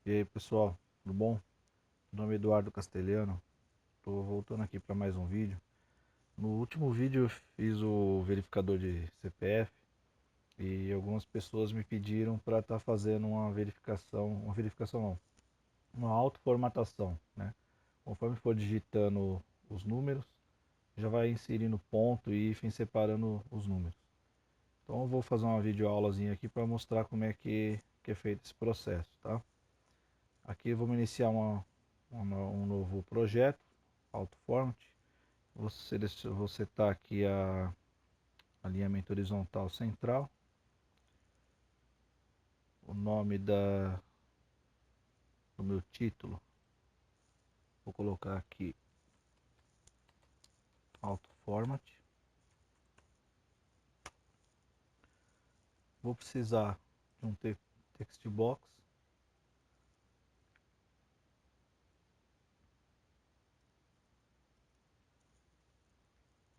E aí pessoal, tudo bom? Meu nome é Eduardo Castelhano, estou voltando aqui para mais um vídeo. No último vídeo eu fiz o verificador de CPF e algumas pessoas me pediram para estar fazendo uma verificação não, uma autoformatação, né? Conforme for digitando os números, já vai inserindo ponto e hífen separando os números. Então eu vou fazer uma videoaulazinha aqui para mostrar como é que é feito esse processo, tá? Aqui vamos iniciar um novo projeto, AutoFormat. Vou setar aqui a alinhamento horizontal central. O nome do meu título, vou colocar aqui AutoFormat. Vou precisar de um text box.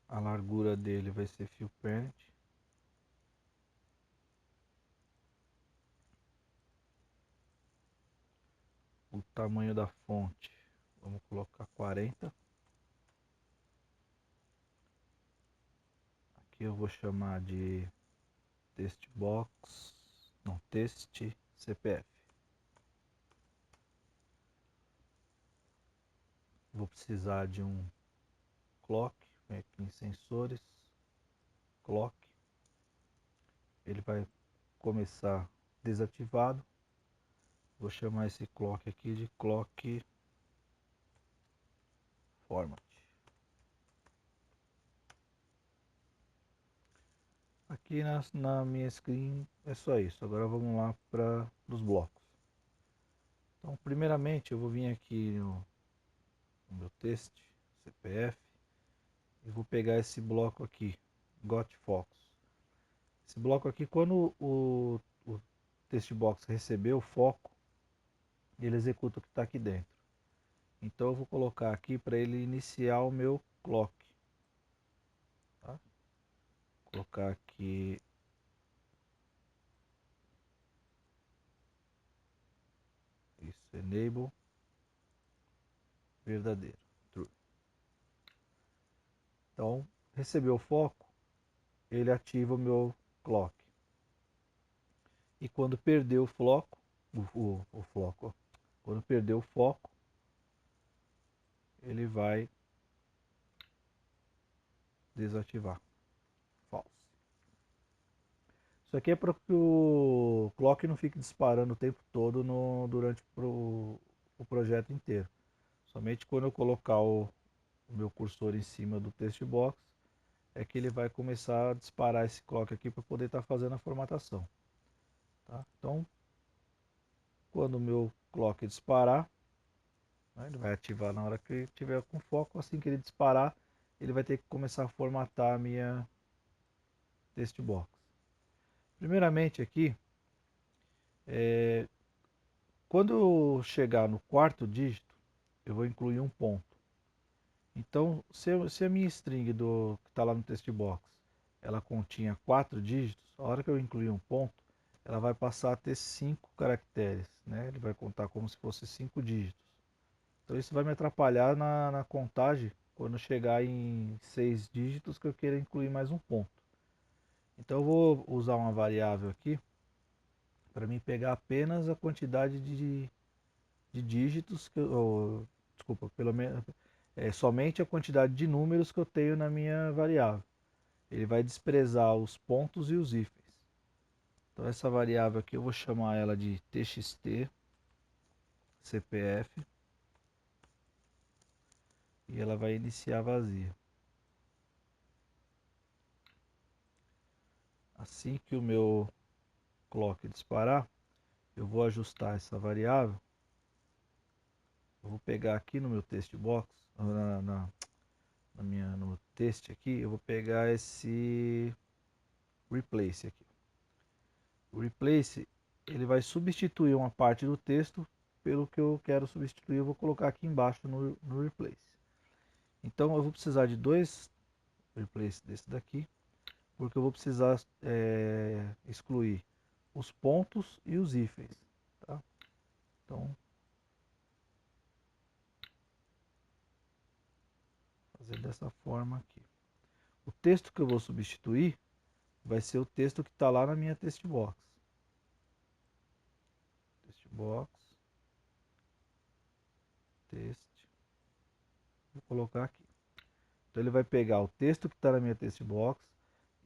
A largura dele vai ser fill parent. O tamanho da fonte, vamos colocar 40. Aqui eu vou chamar de text box, não, text CPF. Vou precisar de um clock, vem aqui em sensores, clock. Ele vai começar desativado. Vou chamar esse clock aqui de clock format. Aqui na minha screen é só isso. Agora vamos lá para os blocos. Então, primeiramente eu vou vir aqui no meu teste CPF e vou pegar esse bloco aqui, got focus. Esse bloco aqui, quando o text box receber o foco, ele executa o que está aqui dentro. Então eu vou colocar aqui para ele iniciar o meu clock. Tá? Vou colocar aqui isso, enable verdadeiro, true. Então, recebeu o foco, ele ativa o meu clock. E quando perder o foco, quando perder o foco, ele vai desativar. False. Isso aqui é para que o clock não fique disparando o tempo todo durante o projeto inteiro. Somente quando eu colocar o meu cursor em cima do text box é que ele vai começar a disparar esse clock aqui para poder estar fazendo a formatação. Tá? Então, quando o meu clock disparar, né, ele vai ativar na hora que tiver com foco. Assim que ele disparar, ele vai ter que começar a formatar a minha text box. Primeiramente aqui, quando eu chegar no quarto dígito, eu vou incluir um ponto. Então, se a minha string que está lá no text box, ela continha 4 dígitos, a hora que eu incluir um ponto, ela vai passar a ter 5 caracteres, né? Ele vai contar como se fosse 5 dígitos. Então isso vai me atrapalhar na contagem quando chegar em 6 dígitos que eu queira incluir mais um ponto. Então eu vou usar uma variável aqui para mim pegar apenas a quantidade de dígitos que desculpa, pelo menos somente a quantidade de números que eu tenho na minha variável. Ele vai desprezar os pontos e os hífens. Então essa variável aqui eu vou chamar ela de txt cpf e ela vai iniciar vazia. Assim que o meu clock disparar, eu vou ajustar essa variável. Eu vou pegar aqui no meu text box, no texto aqui, eu vou pegar esse replace aqui. O replace, ele vai substituir uma parte do texto pelo que eu quero substituir. Eu vou colocar aqui embaixo no replace. Então eu vou precisar de dois replace desse daqui, porque eu vou precisar excluir os pontos e os hífens. Tá? Então, fazer dessa forma aqui. O texto que eu vou substituir vai ser o texto que está lá na minha text box. Text box, text, vou colocar aqui. Então ele vai pegar o texto que está na minha text box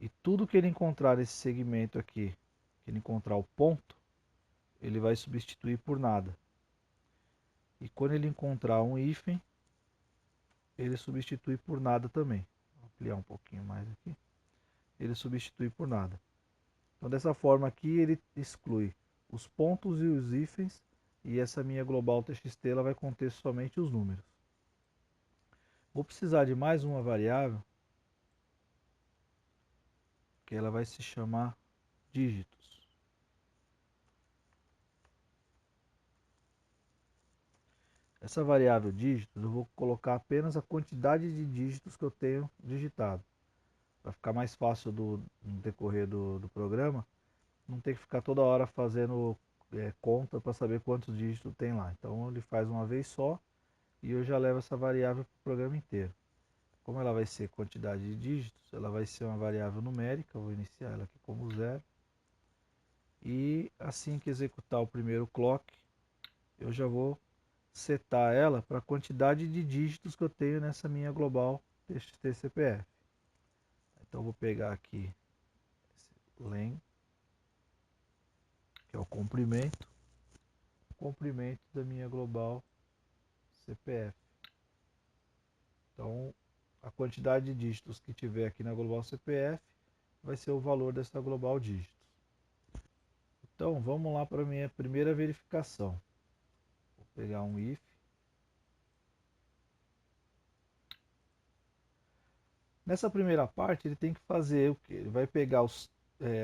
e tudo que ele encontrar nesse segmento aqui, que ele encontrar o ponto, ele vai substituir por nada. E quando ele encontrar um hífen, ele substitui por nada também. Vou ampliar um pouquinho mais aqui. Ele substitui por nada. Então dessa forma aqui ele exclui os pontos e os hífens, e essa minha global txt ela vai conter somente os números. Vou precisar de mais uma variável, que ela vai se chamar dígitos. Essa variável dígitos eu vou colocar apenas a quantidade de dígitos que eu tenho digitado. Para ficar mais fácil no decorrer do programa, não ter que ficar toda hora fazendo conta para saber quantos dígitos tem lá. Então ele faz uma vez só e eu já levo essa variável para o programa inteiro. Como ela vai ser quantidade de dígitos, ela vai ser uma variável numérica, eu vou iniciar ela aqui como 0. E assim que executar o primeiro clock, eu já vou setar ela para a quantidade de dígitos que eu tenho nessa minha global txt-cpf. Então eu vou pegar aqui esse len, que é o comprimento da minha global CPF. Então, a quantidade de dígitos que tiver aqui na global CPF vai ser o valor dessa global dígitos. Então, vamos lá para a minha primeira verificação. Vou pegar um if. Nessa primeira parte, ele tem que fazer o que? Ele vai pegar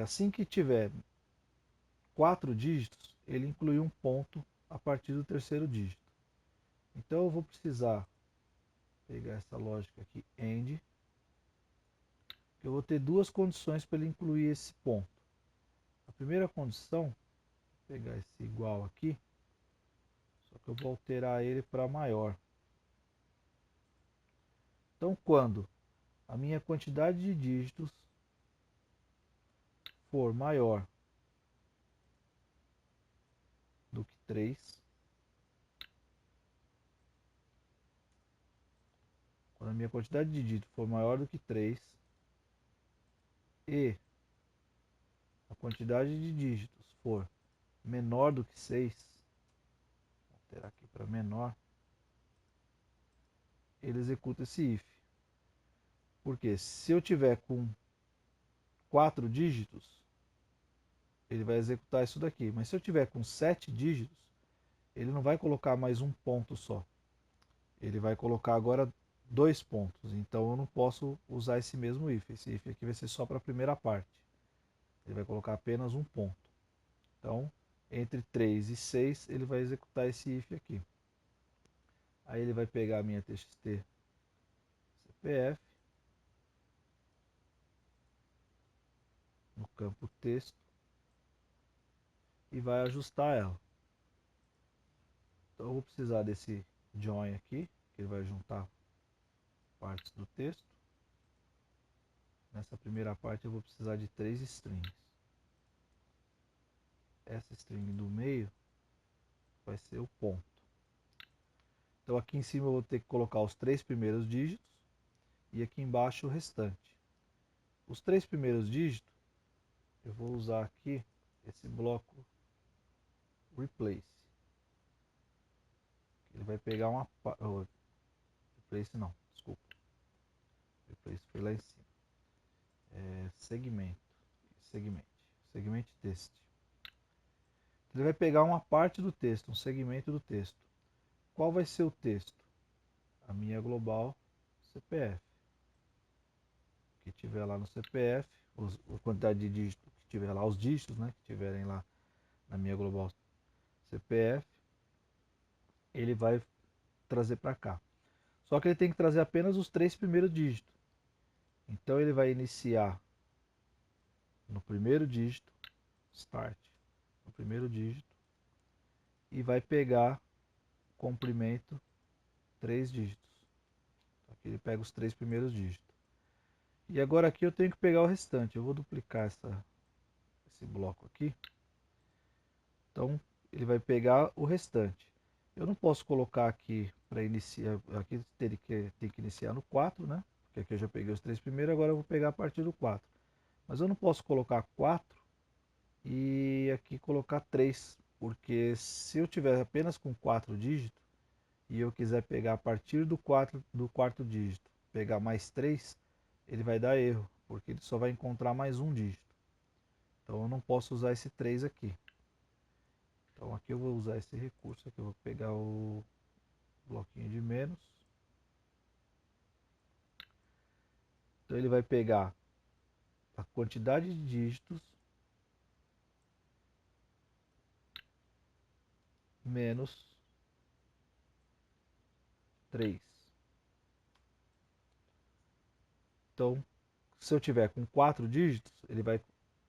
assim que tiver 4 dígitos, ele inclui um ponto a partir do terceiro dígito. Então eu vou precisar pegar essa lógica aqui, AND. Eu vou ter duas condições para ele incluir esse ponto. A primeira condição, vou pegar esse igual aqui, só que eu vou alterar ele para maior. Então quando a minha quantidade de dígitos for maior do que 3, quando a minha quantidade de dígitos for maior do que 3 e a quantidade de dígitos for menor do que 6, vou alterar aqui para menor, ele executa esse if. Porque se eu tiver com 4 dígitos, ele vai executar isso daqui. Mas se eu tiver com 7 dígitos, ele não vai colocar mais um ponto só. Ele vai colocar agora 2 pontos. Então eu não posso usar esse mesmo if. Esse if aqui vai ser só para a primeira parte. Ele vai colocar apenas um ponto. Então, entre 3 e 6, ele vai executar esse if aqui. Aí ele vai pegar a minha txt CPF, no campo texto, e vai ajustar ela. Então eu vou precisar desse join aqui, que ele vai juntar partes do texto. Nessa primeira parte eu vou precisar de 3 strings. Essa string do meio vai ser o ponto. Então aqui em cima eu vou ter que colocar os 3 primeiros dígitos e aqui embaixo o restante. Os 3 primeiros dígitos eu vou usar aqui esse bloco replace. Ele vai pegar uma... replace não, desculpa. Replace foi lá em cima. Segmento text. Ele vai pegar uma parte do texto, um segmento do texto. Qual vai ser o texto? A minha global CPF. Que tiver lá no CPF, a quantidade de dígitos que tiver lá, os dígitos, né, que tiverem lá na minha global CPF, ele vai trazer para cá. Só que ele tem que trazer apenas os 3 primeiros dígitos. Então ele vai iniciar no primeiro dígito, start, no primeiro dígito, e vai pegar comprimento 3 dígitos. Aqui ele pega os 3 primeiros dígitos. E agora aqui eu tenho que pegar o restante. Eu vou duplicar esse bloco aqui. Então ele vai pegar o restante. Eu não posso colocar aqui para iniciar, aqui tem que iniciar no 4, né? Porque aqui eu já peguei os 3 primeiros, agora eu vou pegar a partir do 4. Mas eu não posso colocar 4 e aqui colocar 3, porque se eu tiver apenas com 4 dígitos e eu quiser pegar a partir do quarto dígito, pegar mais 3, ele vai dar erro, porque ele só vai encontrar mais um dígito. Então eu não posso usar esse 3 aqui. Então aqui eu vou usar esse recurso aqui, eu vou pegar o bloquinho de menos. Então ele vai pegar a quantidade de dígitos menos 3. Então, se eu tiver com 4 dígitos, ele vai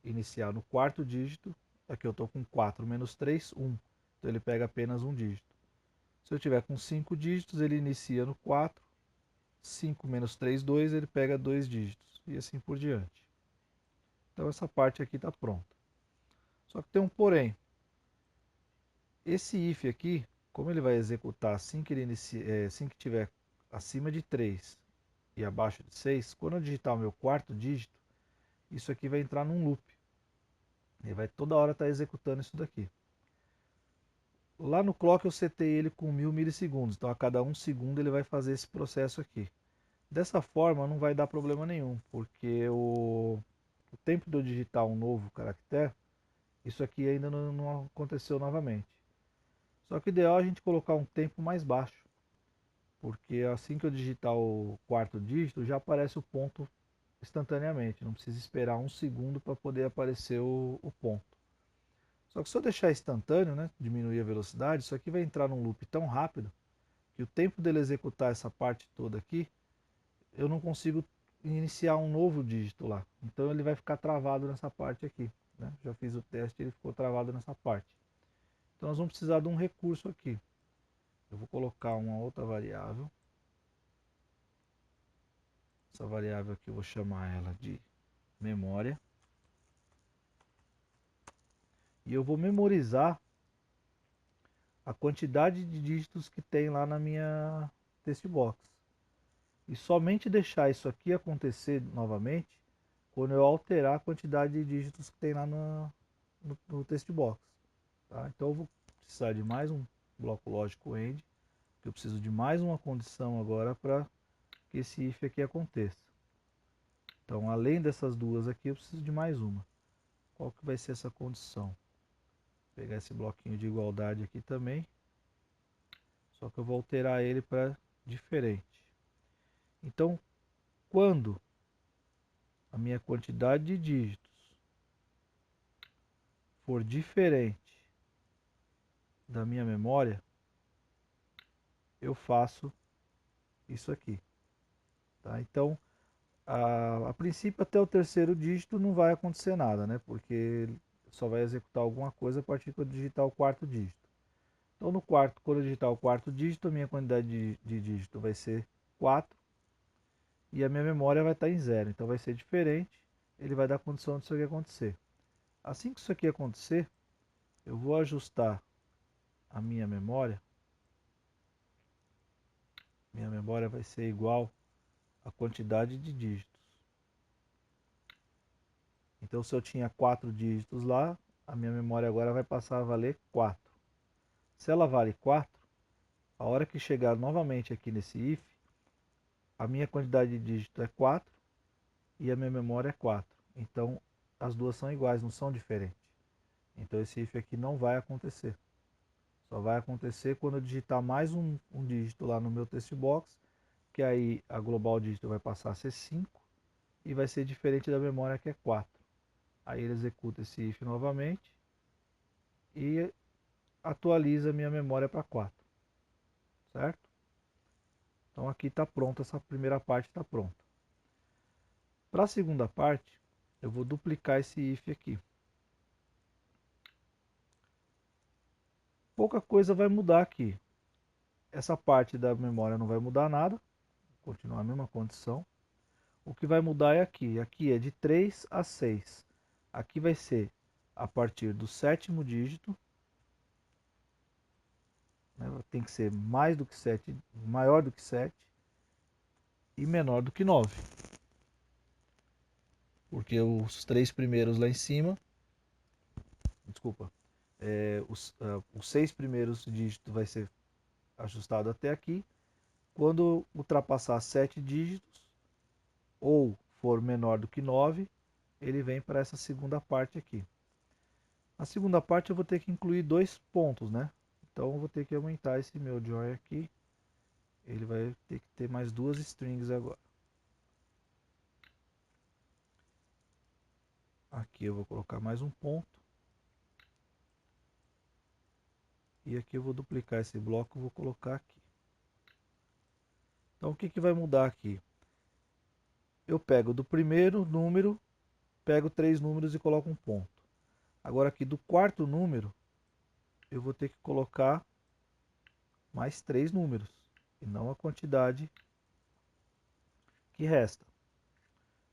iniciar no quarto dígito. Aqui eu estou com 4 menos 3, 1. Então ele pega apenas um dígito. Se eu tiver com 5 dígitos, ele inicia no 4. 5 menos 3, 2, ele pega 2 dígitos. E assim por diante. Então essa parte aqui está pronta. Só que tem um porém. Esse if aqui, como ele vai executar assim que ele inicia, assim que tiver acima de 3 e abaixo de 6, quando eu digitar o meu quarto dígito, isso aqui vai entrar num loop. Ele vai toda hora estar executando isso daqui. Lá no clock eu setei ele com 1000 milissegundos, então a cada 1 segundo ele vai fazer esse processo aqui. Dessa forma não vai dar problema nenhum, porque o tempo de eu digitar um novo caractere, isso aqui ainda não aconteceu novamente. Só que o ideal é a gente colocar um tempo mais baixo, porque assim que eu digitar o quarto dígito já aparece o ponto instantaneamente, não precisa esperar um segundo para poder aparecer o ponto. Só que se eu deixar instantâneo, né, diminuir a velocidade, isso aqui vai entrar num loop tão rápido que o tempo dele executar essa parte toda aqui, eu não consigo iniciar um novo dígito lá. Então ele vai ficar travado nessa parte aqui. Né? Já fiz o teste e ele ficou travado nessa parte. Então nós vamos precisar de um recurso aqui. Eu vou colocar uma outra variável. Essa variável aqui eu vou chamar ela de memória. E eu vou memorizar a quantidade de dígitos que tem lá na minha text box. E somente deixar isso aqui acontecer novamente quando eu alterar a quantidade de dígitos que tem lá no text box. Tá? Então eu vou precisar de mais um bloco lógico AND, que eu preciso de mais uma condição agora para que esse if aqui aconteça. Então além dessas duas aqui eu preciso de mais uma. Qual que vai ser essa condição? Vou pegar esse bloquinho de igualdade aqui também, só que eu vou alterar ele para diferente. Então quando a minha quantidade de dígitos for diferente da minha memória, eu faço isso aqui. Tá? Então, a princípio, até o terceiro dígito não vai acontecer nada, né? Porque só vai executar alguma coisa a partir que eu digitar o quarto dígito. Então, no quarto, quando eu digitar o quarto dígito, a minha quantidade de dígito vai ser 4 e a minha memória vai estar em 0. Então, vai ser diferente, ele vai dar condição disso aqui acontecer. Assim que isso aqui acontecer, eu vou ajustar a minha memória. Minha memória vai ser igual à quantidade de dígitos. Então, se eu tinha 4 dígitos lá, a minha memória agora vai passar a valer 4. Se ela vale 4, a hora que chegar novamente aqui nesse if, a minha quantidade de dígito é 4 e a minha memória é 4. Então, as duas são iguais, não são diferentes. Então, esse if aqui não vai acontecer. Só vai acontecer quando eu digitar mais um dígito lá no meu text box, que aí a global dígito vai passar a ser 5 e vai ser diferente da memória que é 4. Aí ele executa esse if novamente e atualiza minha memória para 4, certo? Então aqui está pronto, essa primeira parte está pronta. Para a segunda parte, eu vou duplicar esse if aqui. pouca coisa vai mudar aqui. Essa parte da memória não vai mudar nada, continua a mesma condição. O que vai mudar é aqui. Aqui é de 3 a 6. Aqui vai ser a partir do sétimo dígito. Né? Tem que ser mais do que 7, maior do que 7 e menor do que 9. Porque os três primeiros lá em cima, desculpa, os 6 primeiros dígitos vai ser ajustado até aqui. Quando ultrapassar 7 dígitos, ou for menor do que 9, ele vem para essa segunda parte aqui. A segunda parte eu vou ter que incluir 2 pontos, né? Então eu vou ter que aumentar esse meu join aqui. Ele vai ter que ter mais 2 strings agora. Aqui eu vou colocar mais um ponto. E aqui eu vou duplicar esse bloco e vou colocar aqui. Então o que vai mudar aqui? Eu pego do primeiro número, pego 3 números e coloco um ponto. Agora aqui do quarto número, eu vou ter que colocar mais 3 números, e não a quantidade que resta.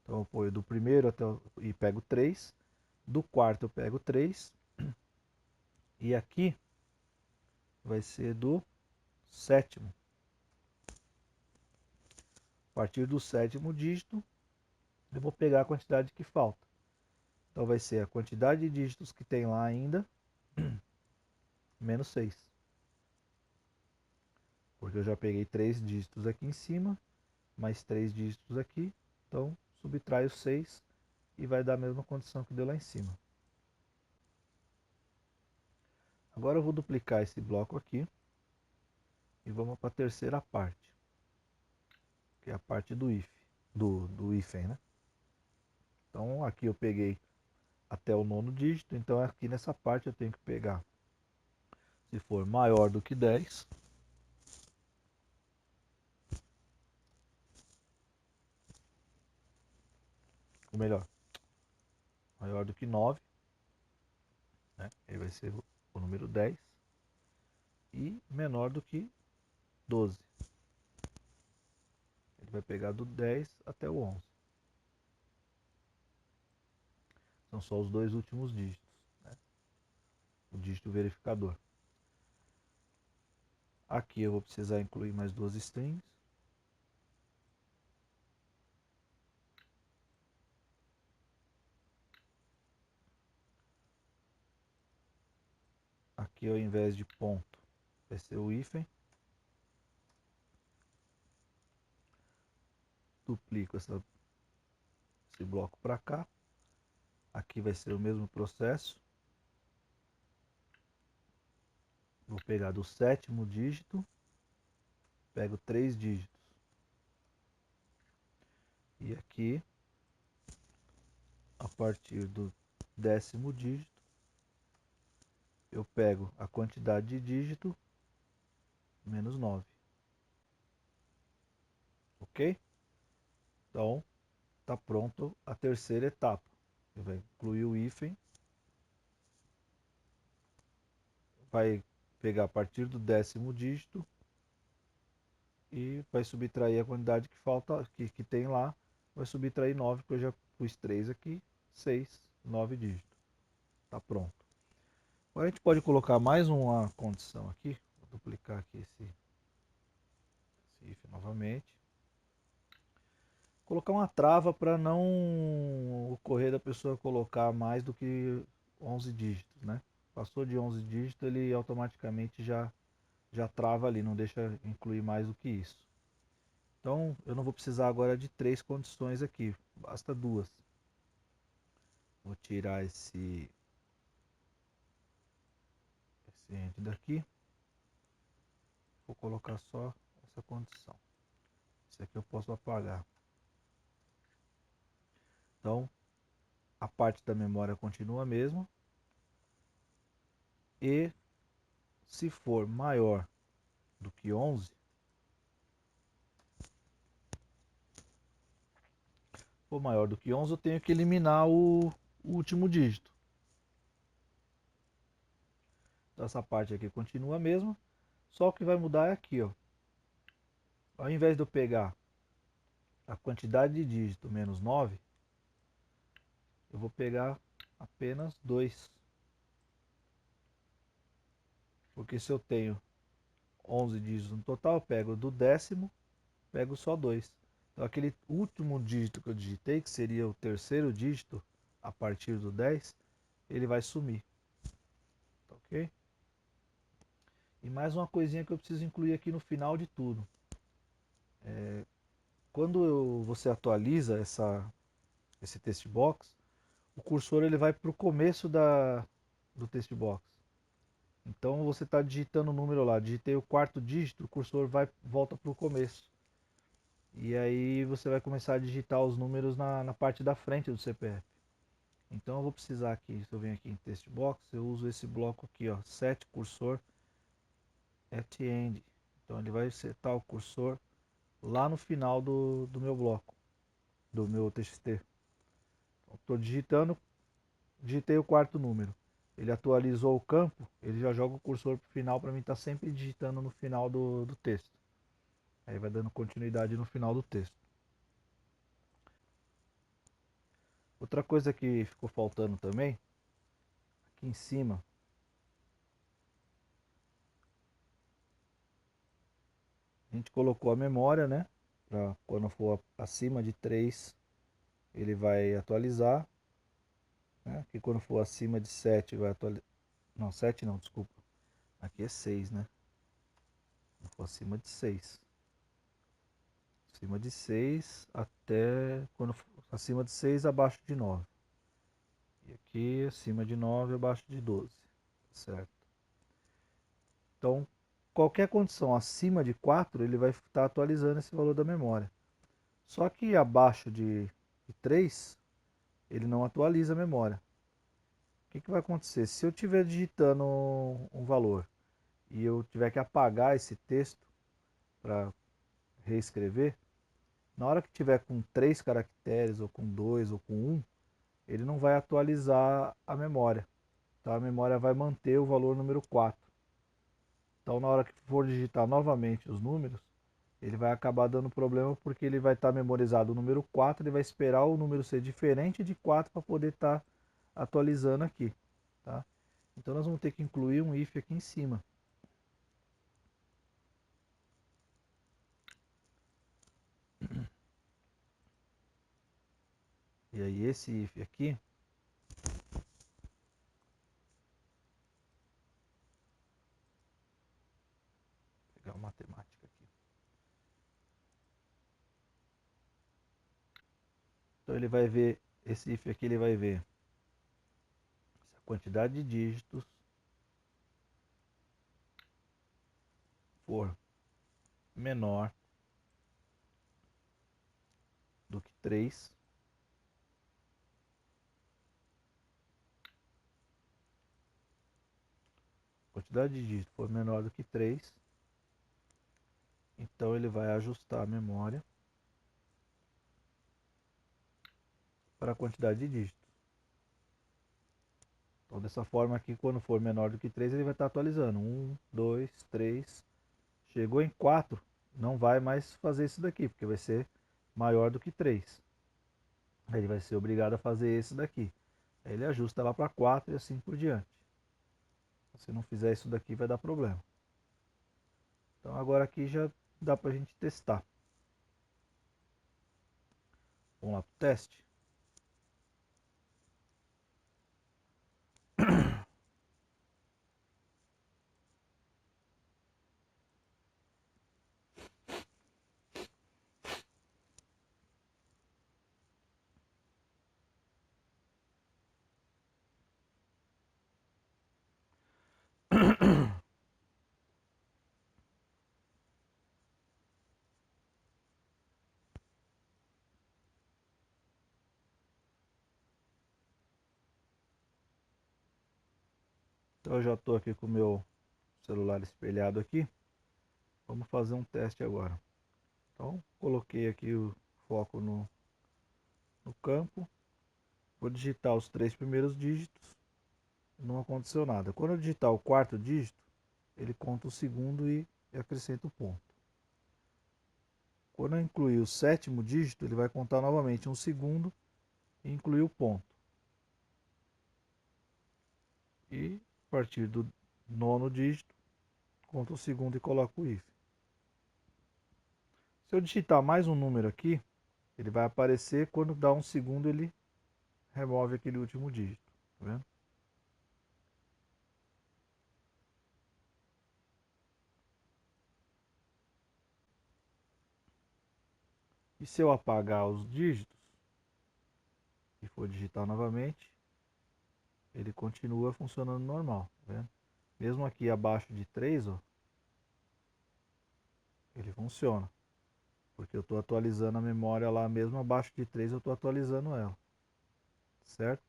Então eu ponho do primeiro até e pego 3, do quarto eu pego 3, e aqui vai ser do sétimo. A partir do sétimo dígito, eu vou pegar a quantidade que falta. Então vai ser a quantidade de dígitos que tem lá ainda, menos 6. Porque eu já peguei 3 dígitos aqui em cima, mais 3 dígitos aqui. Então subtrai o 6 e vai dar a mesma condição que deu lá em cima. Agora eu vou duplicar esse bloco aqui e vamos para a terceira parte, que é a parte do if, do hífen, né? Então aqui eu peguei até o nono dígito, então aqui nessa parte eu tenho que pegar, se for maior do que 10, ou melhor, maior do que 9, né? Ele vai ser o número 10, e menor do que 12. Ele vai pegar do 10 até o 11. São só os dois últimos dígitos, né? O dígito verificador. Aqui eu vou precisar incluir mais 2 strings. Aqui ao invés de ponto vai ser o hífen. Duplico esse bloco para cá. Aqui vai ser o mesmo processo. Vou pegar do sétimo dígito, pego 3 dígitos. E aqui, a partir do décimo dígito, eu pego a quantidade de dígito menos 9. Ok? Então, está pronto a terceira etapa. Você vai incluir o hífen, vai pegar a partir do décimo dígito e vai subtrair a quantidade que falta, que tem lá, vai subtrair 9, porque eu já pus 3 aqui, 6, 9 dígitos. Está pronto. Agora a gente pode colocar mais uma condição aqui, vou duplicar aqui esse if novamente. Colocar uma trava para não ocorrer da pessoa colocar mais do que 11 dígitos, né? Passou de 11 dígitos, ele automaticamente já trava ali, não deixa incluir mais do que isso. Então, eu não vou precisar agora de 3 condições aqui, basta 2. Vou tirar esse end daqui. Vou colocar só essa condição. Esse aqui eu posso apagar. Então, a parte da memória continua a mesma. E se for maior do que 11, eu tenho que eliminar o último dígito. essa parte aqui continua a mesma, só o que vai mudar é aqui, ó. Ao invés de eu pegar a quantidade de dígito menos 9, eu vou pegar apenas 2. Porque se eu tenho 11 dígitos no total, eu pego do décimo, pego só 2. Então aquele último dígito que eu digitei, que seria o terceiro dígito a partir do 10, ele vai sumir. Tá ok? E mais uma coisinha que eu preciso incluir aqui no final de tudo. Quando você atualiza esse text box, o cursor ele vai para o começo do text box. Então você está digitando o número lá, digitei o quarto dígito, o cursor volta para o começo. E aí você vai começar a digitar os números na parte da frente do CPF. Então eu vou precisar aqui, se eu venho aqui em text box, eu uso esse bloco aqui, ó, set cursor at end. Então ele vai setar o cursor lá no final do meu bloco, do meu TXT. Estou digitando, digitei o quarto número. Ele atualizou o campo, ele já joga o cursor para o final para mim estar sempre digitando no final do texto. Aí vai dando continuidade no final do texto. Outra coisa que ficou faltando também, aqui em cima, a gente colocou a memória, né? Para quando for acima de 3 ele vai atualizar. Né? Aqui quando for acima de 7 vai atualizar. Não, 7 não, desculpa. Aqui é 6, né? Quando for acima de 6. Acima de 6 até. Quando for acima de 6, abaixo de 9. E aqui acima de 9, abaixo de 12. Certo? Então, qualquer condição acima de 4, ele vai estar atualizando esse valor da memória. Só que abaixo de 3, ele não atualiza a memória. O que vai acontecer? Se eu estiver digitando um valor e eu tiver que apagar esse texto para reescrever, na hora que tiver com 3 caracteres, ou com 2, ou com 1, ele não vai atualizar a memória. Então a memória vai manter o valor número 4. Então na hora que for digitar novamente os números, ele vai acabar dando problema porque ele vai estar memorizado o número 4, ele vai esperar o número ser diferente de 4 para poder estar atualizando aqui. Tá? Então nós vamos ter que incluir um if aqui em cima. E aí esse if aqui, vou pegar uma matemática aqui. Então ele vai ver, esse if aqui ele vai ver se a quantidade de dígitos for menor do que 3, quantidade de dígitos for menor do que 3, então ele vai ajustar a memória para a quantidade de dígitos. Então dessa forma aqui, quando for menor do que 3, ele vai estar atualizando. 1, 2, 3. Chegou em 4, não vai mais fazer isso daqui, porque vai ser maior do que 3. Aí ele vai ser obrigado a fazer esse daqui. Aí ele ajusta lá para 4 e assim por diante. Se não fizer isso daqui, vai dar problema. Então agora aqui já dá para a gente testar. Vamos lá para o teste. Então eu já estou aqui com o meu celular espelhado aqui. Vamos fazer um teste agora. Então coloquei aqui o foco no campo. Vou digitar os 3 primeiros dígitos. não aconteceu nada. Quando eu digitar o quarto dígito, ele conta o segundo e acrescenta o ponto. Quando eu incluir o sétimo dígito, ele vai contar novamente um segundo e incluir o ponto. E a partir do nono dígito, conta o segundo e coloca o if. Se eu digitar mais um número aqui, ele vai aparecer, quando dá um segundo ele remove aquele último dígito. Tá vendo? E se eu apagar os dígitos e for digitar novamente, ele continua funcionando normal. Tá vendo? Mesmo aqui abaixo de 3, ó, ele funciona. Porque eu estou atualizando a memória lá, mesmo abaixo de 3 eu estou atualizando ela. Certo?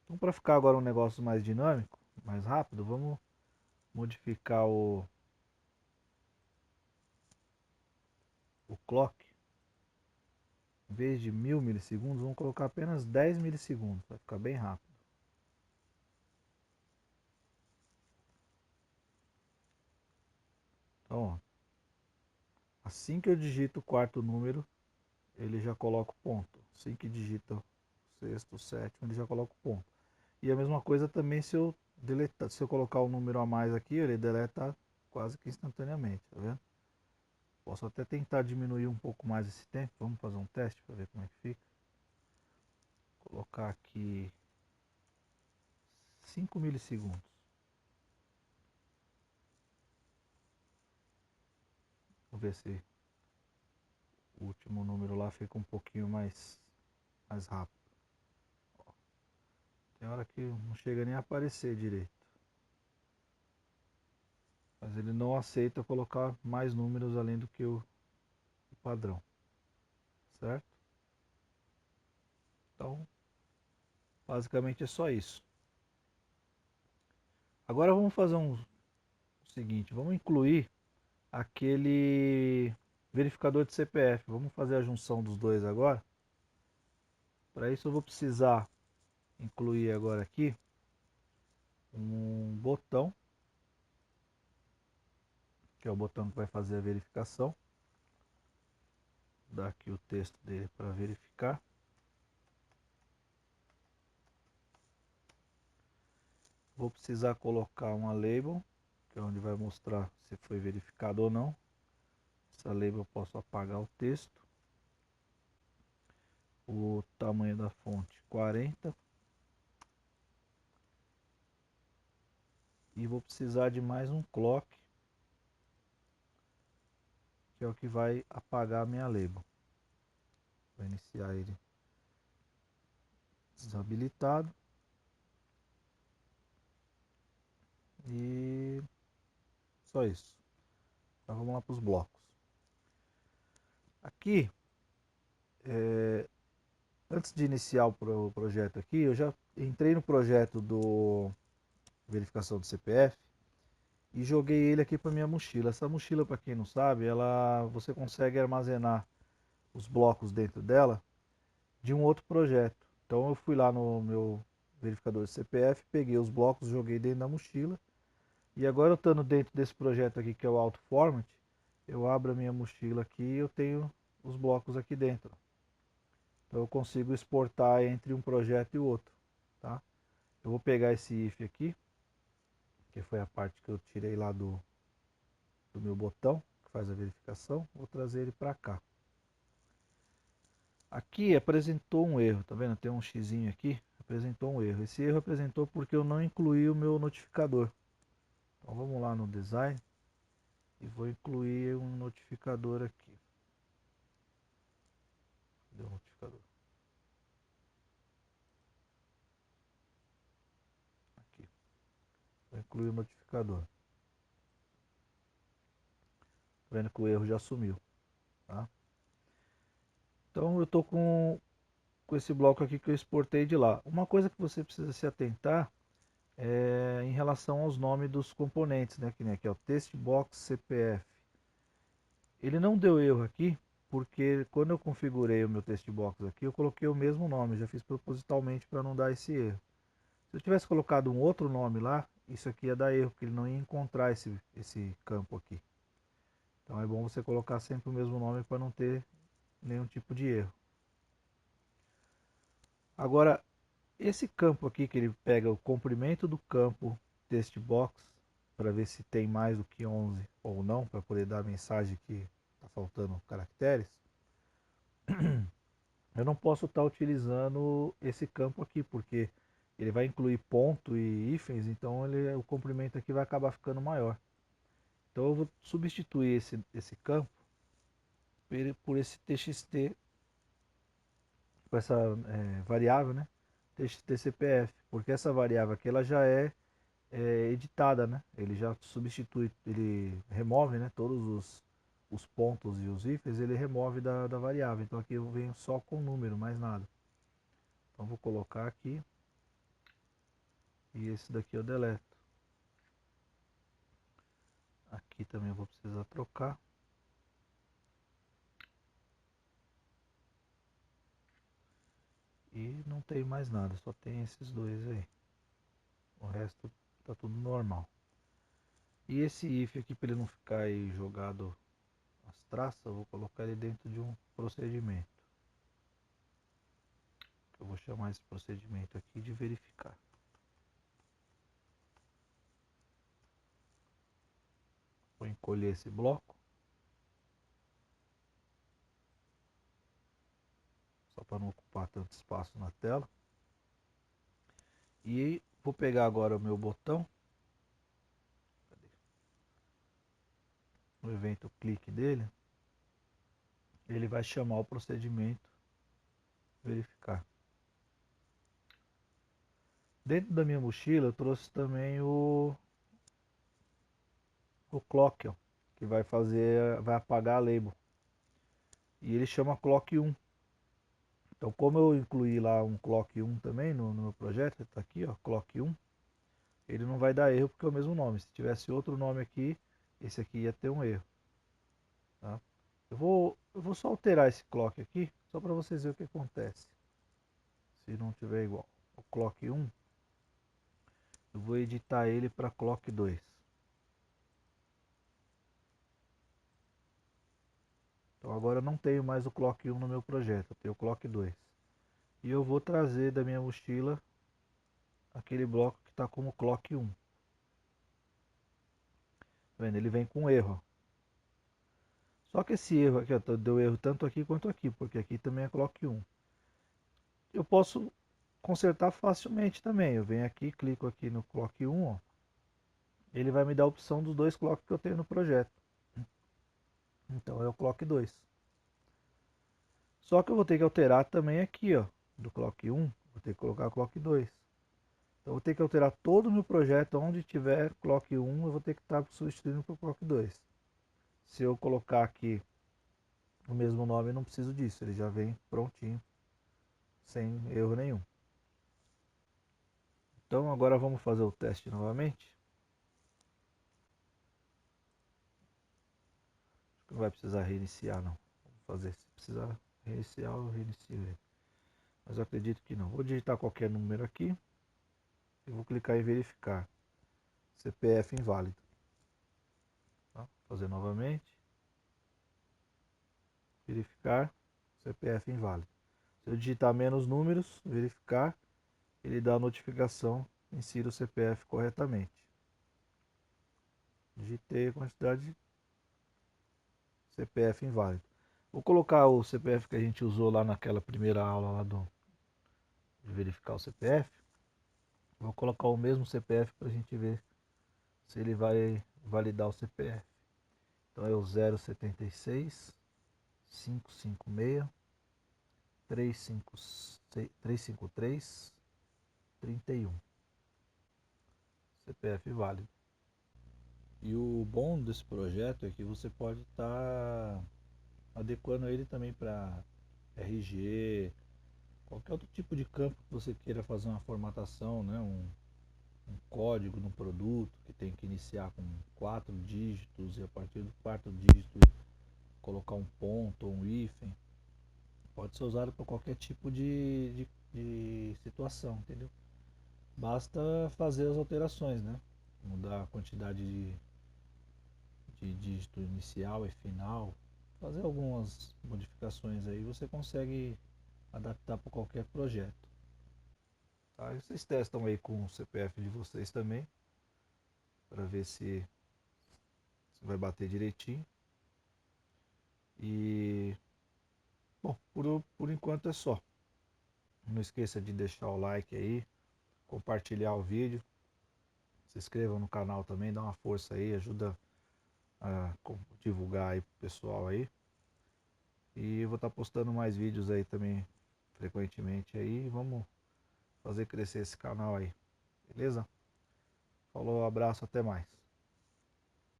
Então, para ficar agora um negócio mais dinâmico, mais rápido, vamos modificar o clock. Em vez de 1000 milissegundos, vamos colocar apenas 10 milissegundos, vai ficar bem rápido. Então, ó, assim que eu digito o quarto número, ele já coloca o ponto. Assim que digita o sexto, o sétimo, ele já coloca o ponto. E a mesma coisa também se eu deletar, se eu colocar o número a mais aqui, ele deleta quase que instantaneamente, tá vendo? Posso até tentar diminuir um pouco mais esse tempo. Vamos fazer um teste para ver como é que fica. Vou colocar aqui 5 milissegundos. Vou ver se o último número lá fica um pouquinho mais rápido. Tem hora que não chega nem a aparecer direito. Mas ele não aceita colocar mais números além do que o padrão. Certo? Então, basicamente é só isso. Agora vamos fazer o seguinte, vamos incluir aquele verificador de CPF. Vamos fazer a junção dos dois agora. Para isso eu vou precisar incluir agora aqui um botão, que é o botão que vai fazer a verificação. Vou dar aqui o texto dele para verificar. Vou precisar colocar uma label, que é onde vai mostrar se foi verificado ou não. Essa label eu posso apagar o texto. O tamanho da fonte 40. E vou precisar de mais um clock, que é o que vai apagar a minha label. Vou iniciar ele desabilitado. E só isso. Então vamos lá para os blocos. Aqui, antes de iniciar o projeto aqui, eu já entrei no projeto do verificação do CPF e joguei ele aqui para minha mochila. Essa mochila, para quem não sabe, você consegue armazenar os blocos dentro dela de um outro projeto. Então eu fui lá no meu verificador de CPF, peguei os blocos, joguei dentro da mochila. E agora eu estando dentro desse projeto aqui que é o Auto Format, eu abro a minha mochila aqui e eu tenho os blocos aqui dentro. Então eu consigo exportar entre um projeto e o outro. Tá? Eu vou pegar esse if aqui, que foi a parte que eu tirei lá do meu botão, que faz a verificação, vou trazer ele para cá. Aqui apresentou um erro, tá vendo? Tem um xizinho aqui, apresentou um erro. Esse erro apresentou porque eu não incluí o meu notificador. Então vamos lá no design e vou incluir um notificador aqui. Cadê o notificador? Aqui. Vou incluir o notificador. Tá vendo que o erro já sumiu. Tá? Então eu estou com esse bloco aqui que eu exportei de lá. Uma coisa que você precisa se atentar é em relação aos nomes dos componentes, né? Que nem aqui, ó, Textbox CPF. Ele não deu erro aqui, porque quando eu configurei o meu Textbox aqui, eu coloquei o mesmo nome, já fiz propositalmente para não dar esse erro. Se eu tivesse colocado um outro nome lá, isso aqui ia dar erro, porque ele não ia encontrar esse campo aqui. Então é bom você colocar sempre o mesmo nome para não ter nenhum tipo de erro. Agora, esse campo aqui que ele pega o comprimento do campo text box para ver se tem mais do que 11 ou não, para poder dar a mensagem que está faltando caracteres, eu não posso estar utilizando esse campo aqui, porque ele vai incluir ponto e hífens, então o comprimento aqui vai acabar ficando maior. Então eu vou substituir esse campo por esse txt, com essa variável, né? txt-cpf, porque essa variável aqui ela já é editada, né? Ele já substitui, ele remove, né, todos os pontos e os hífens, ele remove da variável. Então aqui eu venho só com o número, mais nada. Então vou colocar aqui e esse daqui eu deleto. Aqui também eu vou precisar trocar. E não tem mais nada, só tem esses dois aí. O resto tá tudo normal. E esse if aqui, para ele não ficar aí jogado as traças, eu vou colocar ele dentro de um procedimento. Eu vou chamar esse procedimento aqui de verificar. Vou encolher esse bloco, só para não ocupar tanto espaço na tela. E vou pegar agora o meu botão, no evento clique dele, ele vai chamar o procedimento verificar. Dentro da minha mochila eu trouxe também o clock, ó, que vai apagar a label. E ele chama clock 1. Então como eu incluí lá um clock 1 também no meu projeto, está aqui, ó, clock 1, ele não vai dar erro porque é o mesmo nome. Se tivesse outro nome aqui, esse aqui ia ter um erro. Tá? Eu vou só alterar esse clock aqui, só para vocês verem o que acontece. Se não tiver igual. O clock 1, eu vou editar ele para clock 2. Então agora eu não tenho mais o clock 1 no meu projeto, eu tenho o clock 2. E eu vou trazer da minha mochila aquele bloco que está como clock 1. Tá vendo? Ele vem com erro. Só que esse erro aqui, ó, deu erro tanto aqui quanto aqui, porque aqui também é clock 1. Eu posso consertar facilmente também. Eu venho aqui, clico aqui no clock 1, ó. Ele vai me dar a opção dos dois clocks que eu tenho no projeto. Então é o clock 2. Só que eu vou ter que alterar também aqui, ó, do clock 1, vou ter que colocar clock 2. Então eu vou ter que alterar todo o meu projeto, onde tiver clock 1, eu vou ter que estar substituindo por clock 2. Se eu colocar aqui o mesmo nome, eu não preciso disso, ele já vem prontinho, sem erro nenhum. Então agora vamos fazer o teste novamente. Não vai precisar reiniciar não. Vamos fazer, se precisar reiniciar, eu reinicio ele. Mas eu acredito que não. Vou digitar qualquer número aqui e vou clicar em verificar. CPF inválido. Tá? Fazer novamente. Verificar. CPF inválido. Se eu digitar menos números, verificar, ele dá a notificação, insira o CPF corretamente. Digitei a quantidade de CPF inválido. Vou colocar o CPF que a gente usou lá naquela primeira aula lá de verificar o CPF. Vou colocar o mesmo CPF para a gente ver se ele vai validar o CPF. Então é o 076 556 353 31. CPF válido. E o bom desse projeto é que você pode estar adequando ele também para RG, qualquer outro tipo de campo que você queira fazer uma formatação, né? Um código no produto que tem que iniciar com 4 dígitos e a partir do quarto dígito colocar um ponto ou um hífen. Pode ser usado para qualquer tipo de situação, entendeu? Basta fazer as alterações, né? Mudar a quantidade de dígito inicial e final, fazer algumas modificações aí, você consegue adaptar para qualquer projeto. Tá? E vocês testam aí com o CPF de vocês também, para ver se vai bater direitinho. E, bom, por enquanto é só. Não esqueça de deixar o like aí, compartilhar o vídeo, se inscreva no canal também, dá uma força aí, ajuda a divulgar aí pro pessoal aí. E eu vou estar postando mais vídeos aí também frequentemente aí. Vamos fazer crescer esse canal aí, beleza? Falou, abraço, até mais.